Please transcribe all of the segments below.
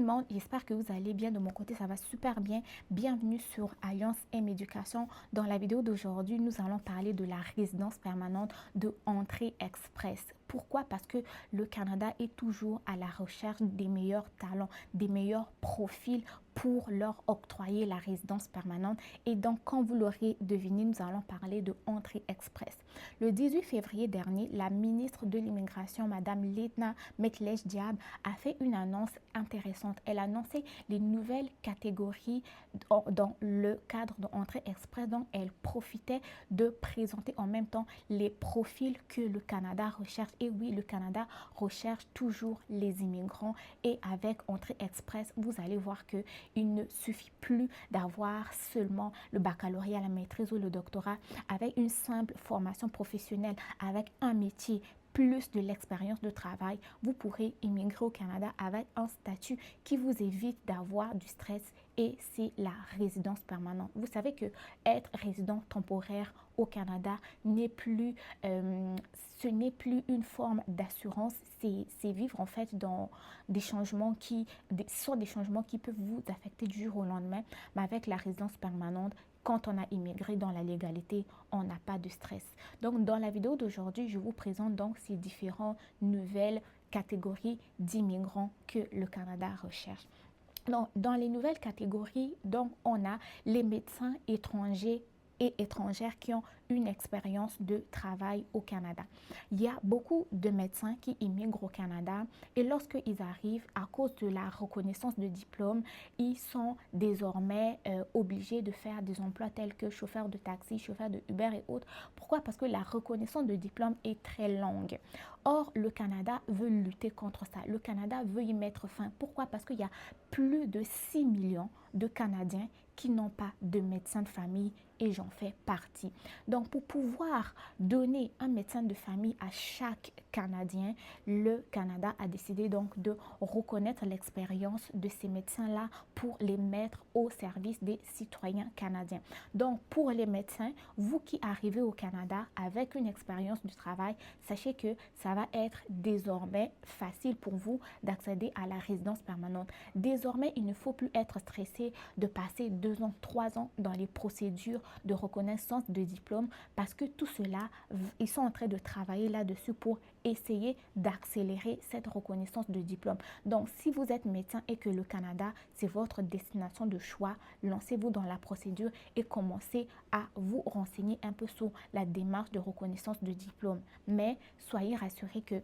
monde, j'espère que vous allez bien. De mon côté, ça va super bien. Bienvenue sur Alliance M Éducation. Dans la vidéo d'aujourd'hui, nous allons parler de la résidence permanente de entrée express. Pourquoi? Parce que le Canada est toujours à la recherche des meilleurs talents, des meilleurs profils pour leur octroyer la résidence permanente. Et donc, comme vous l'aurez deviné, nous allons parler de entrée express. Le 18 février dernier, la ministre de l'Immigration, Madame Letna Metlej-Diab, a fait une annonce intéressante. Elle a annoncé les nouvelles catégories dans le cadre d'entrée express. Donc, elle profitait de présenter en même temps les profils que le Canada recherche. Et oui, le Canada recherche toujours les immigrants. Et avec entrée express, vous allez voir que il ne suffit plus d'avoir seulement le baccalauréat, la maîtrise ou le doctorat. Avec une simple formation professionnelle, avec un métier, plus de l'expérience de travail, vous pourrez immigrer au Canada avec un statut qui vous évite d'avoir du stress, et c'est la résidence permanente. Vous savez que être résident temporaire au Canada n'est plus, ce n'est plus une forme d'assurance, c'est vivre en fait dans des changements qui sont des changements qui peuvent vous affecter du jour au lendemain, mais avec la résidence permanente, quand on a immigré dans la légalité, on n'a pas de stress. Donc, dans la vidéo d'aujourd'hui, je vous présente donc ces différentes nouvelles catégories d'immigrants que le Canada recherche. Donc, dans les nouvelles catégories, donc, on a les médecins étrangers et étrangères qui ont une expérience de travail au Canada. Il y a beaucoup de médecins qui immigrent au Canada et lorsqu'ils arrivent, à cause de la reconnaissance de diplôme, ils sont désormais obligés de faire des emplois tels que chauffeur de taxi, chauffeur de Uber et autres. Pourquoi? Parce que la reconnaissance de diplôme est très longue. Or, le Canada veut lutter contre ça. Le Canada veut y mettre fin. Pourquoi? Parce qu'il y a plus de 6 millions de Canadiens qui n'ont pas de médecin de famille et j'en fais partie. Donc, pour pouvoir donner un médecin de famille à chaque Canadien, le Canada a décidé donc de reconnaître l'expérience de ces médecins-là pour les mettre au service des citoyens canadiens. Donc, pour les médecins, vous qui arrivez au Canada avec une expérience du travail, sachez que ça va être désormais facile pour vous d'accéder à la résidence permanente. Désormais, il ne faut plus être stressé de passer 2 ans, 3 ans dans les procédures de reconnaissance de diplôme parce que tout cela, ils sont en train de travailler là-dessus pour essayer d'accélérer cette reconnaissance de diplôme. Donc, si vous êtes médecin et que le Canada, c'est votre destination de choix, lancez-vous dans la procédure et commencez à vous renseigner un peu sur la démarche de reconnaissance de diplôme. Mais soyez rassurés que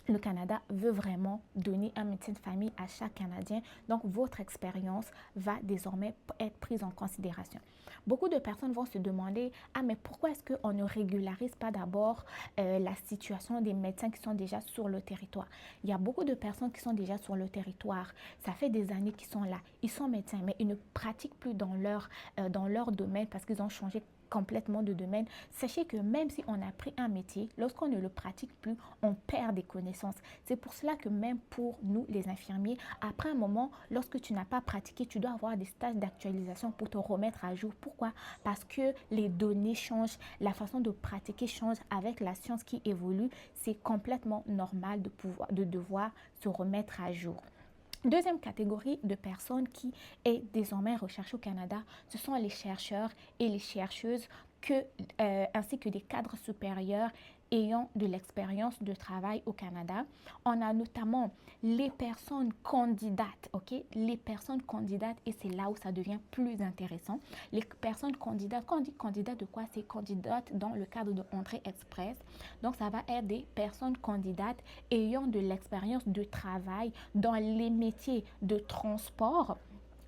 le Canada veut vraiment donner un médecin de famille à chaque Canadien. Donc, votre expérience va désormais être prise en considération. Beaucoup de personnes vont se demander, ah mais pourquoi est-ce qu'on ne régularise pas d'abord la situation des médecins qui sont déjà sur le territoire? Il y a beaucoup de personnes qui sont déjà sur le territoire. Ça fait des années qu'ils sont là. Ils sont médecins, mais ils ne pratiquent plus dans leur domaine parce qu'ils ont changé complètement de domaine. Sachez que même si on a pris un métier, lorsqu'on ne le pratique plus, on perd des connaissances. C'est pour cela que même pour nous, les infirmiers, après un moment, lorsque tu n'as pas pratiqué, tu dois avoir des stages d'actualisation pour te remettre à jour. Pourquoi? Parce que les données changent, la façon de pratiquer change avec la science qui évolue. C'est complètement normal de devoir se remettre à jour. Deuxième catégorie de personnes qui est désormais recherchée au Canada, ce sont les chercheurs et les chercheuses ainsi que des cadres supérieurs ayant de l'expérience de travail au Canada. On a notamment les personnes candidates, ok? Les personnes candidates, et c'est là où ça devient plus intéressant. Les personnes candidates, quand on dit candidat de quoi? C'est candidate dans le cadre de entrée express. Donc, ça va être des personnes candidates ayant de l'expérience de travail dans les métiers de transport,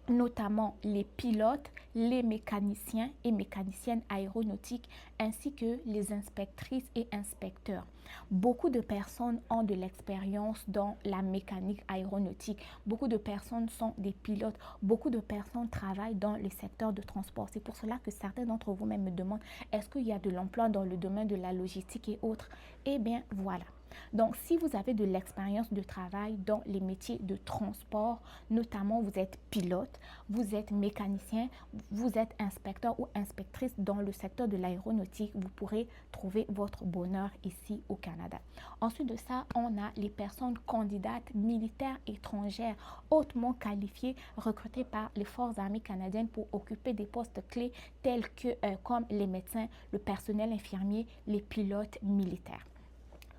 notamment les pilotes, les mécaniciens et mécaniciennes aéronautiques, ainsi que les inspectrices et inspecteurs. Beaucoup de personnes ont de l'expérience dans la mécanique aéronautique. Beaucoup de personnes sont des pilotes. Beaucoup de personnes travaillent dans le secteur de transport. C'est pour cela que certains d'entre vous même me demandent, est-ce qu'il y a de l'emploi dans le domaine de la logistique et autres? Eh bien, voilà. Donc, si vous avez de l'expérience de travail dans les métiers de transport, notamment vous êtes pilote, vous êtes mécanicien, vous êtes inspecteur ou inspectrice dans le secteur de l'aéronautique, vous pourrez trouver votre bonheur ici au Canada. Ensuite de ça, on a les personnes candidates militaires étrangères hautement qualifiées recrutées par les forces armées canadiennes pour occuper des postes clés tels que comme les médecins, le personnel infirmier, les pilotes militaires.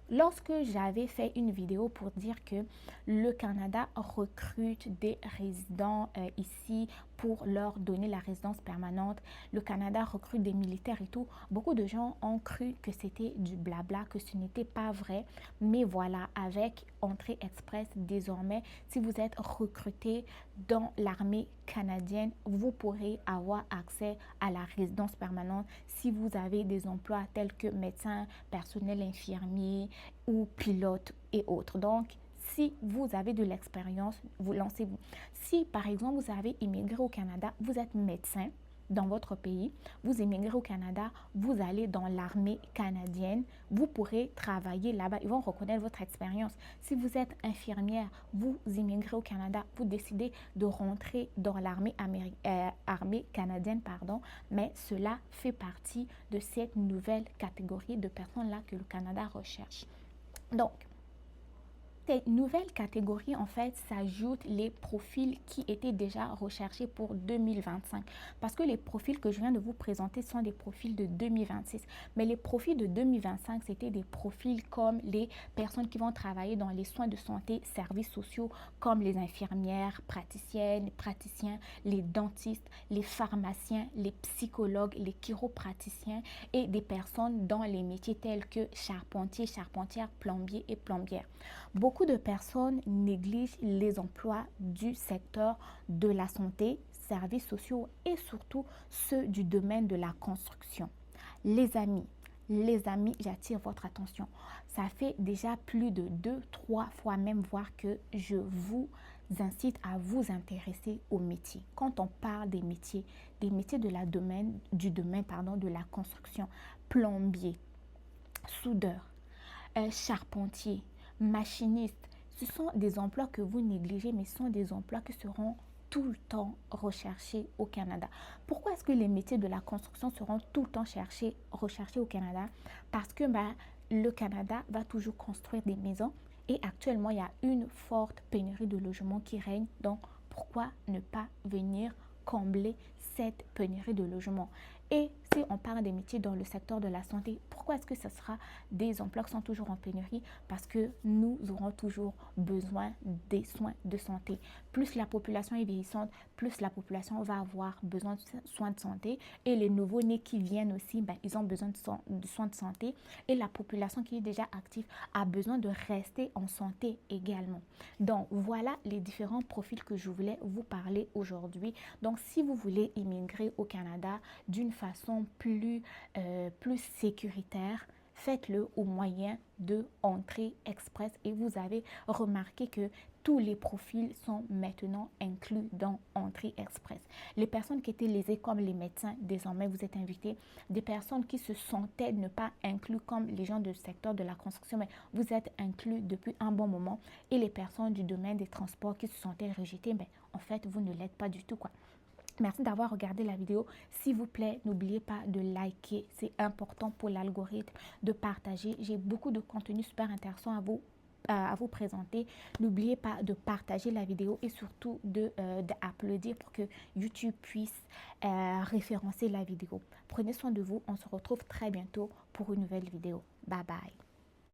Lorsque j'avais fait une vidéo pour dire que le Canada recrute des résidents ici pour leur donner la résidence permanente, le Canada recrute des militaires et tout, beaucoup de gens ont cru que c'était du blabla, que ce n'était pas vrai. Mais voilà, avec Entrée Express, désormais, si vous êtes recruté dans l'armée canadienne, vous pourrez avoir accès à la résidence permanente si vous avez des emplois tels que médecin, personnel infirmier ou pilote et autres. Donc, si vous avez de l'expérience, vous lancez-vous. Si par exemple vous avez immigré au Canada, vous êtes médecin dans votre pays, vous immigrez au Canada, vous allez dans l'armée canadienne, vous pourrez travailler là-bas, ils vont reconnaître votre expérience. Si vous êtes infirmière, vous immigrez au Canada, vous décidez de rentrer dans l'armée armée canadienne, mais cela fait partie de cette nouvelle catégorie de personnes-là que le Canada recherche. Donc, cette nouvelle catégorie, en fait, s'ajoutent les profils qui étaient déjà recherchés pour 2025. Parce que les profils que je viens de vous présenter sont des profils de 2026. Mais les profils de 2025, c'était des profils comme les personnes qui vont travailler dans les soins de santé, services sociaux, comme les infirmières, praticiennes, les praticiens, les dentistes, les pharmaciens, les psychologues, les chiropraticiens et des personnes dans les métiers tels que charpentier, charpentière, plombier et plombière. Beaucoup de personnes négligent les emplois du secteur de la santé, services sociaux et surtout ceux du domaine de la construction. Les amis, j'attire votre attention. Ça fait déjà plus de 2-3 fois même voir que je vous incite à vous intéresser aux métiers. Quand on parle des métiers de la de la construction, plombier, soudeur, charpentier, machiniste, ce sont des emplois que vous négligez, mais ce sont des emplois qui seront tout le temps recherchés au Canada. Pourquoi est-ce que les métiers de la construction seront tout le temps recherchés au Canada? Parce que le Canada va toujours construire des maisons et actuellement, il y a une forte pénurie de logements qui règne. Donc, pourquoi ne pas venir combler cette pénurie de logements? Et si on parle des métiers dans le secteur de la santé, pourquoi est-ce que ce sera des emplois qui sont toujours en pénurie? Parce que nous aurons toujours besoin des soins de santé. Plus la population est vieillissante, plus la population va avoir besoin de soins de santé. Et les nouveaux-nés qui viennent aussi, ils ont besoin de soins de santé. Et la population qui est déjà active a besoin de rester en santé également. Donc, voilà les différents profils que je voulais vous parler aujourd'hui. Donc, si vous voulez immigrer au Canada d'une façon plus sécuritaire, faites-le au moyen de Entrée Express et vous avez remarqué que tous les profils sont maintenant inclus dans Entrée Express. Les personnes qui étaient lésées comme les médecins, désormais vous êtes invités. Des personnes qui se sentaient ne pas inclus comme les gens du secteur de la construction, mais vous êtes inclus depuis un bon moment. Et les personnes du domaine des transports qui se sentaient rejetées, en fait vous ne l'êtes pas du tout quoi. Merci d'avoir regardé la vidéo. S'il vous plaît, n'oubliez pas de liker. C'est important pour l'algorithme, de partager. J'ai beaucoup de contenu super intéressant à vous présenter. N'oubliez pas de partager la vidéo et surtout d'applaudir pour que YouTube puisse référencer la vidéo. Prenez soin de vous. On se retrouve très bientôt pour une nouvelle vidéo. Bye bye.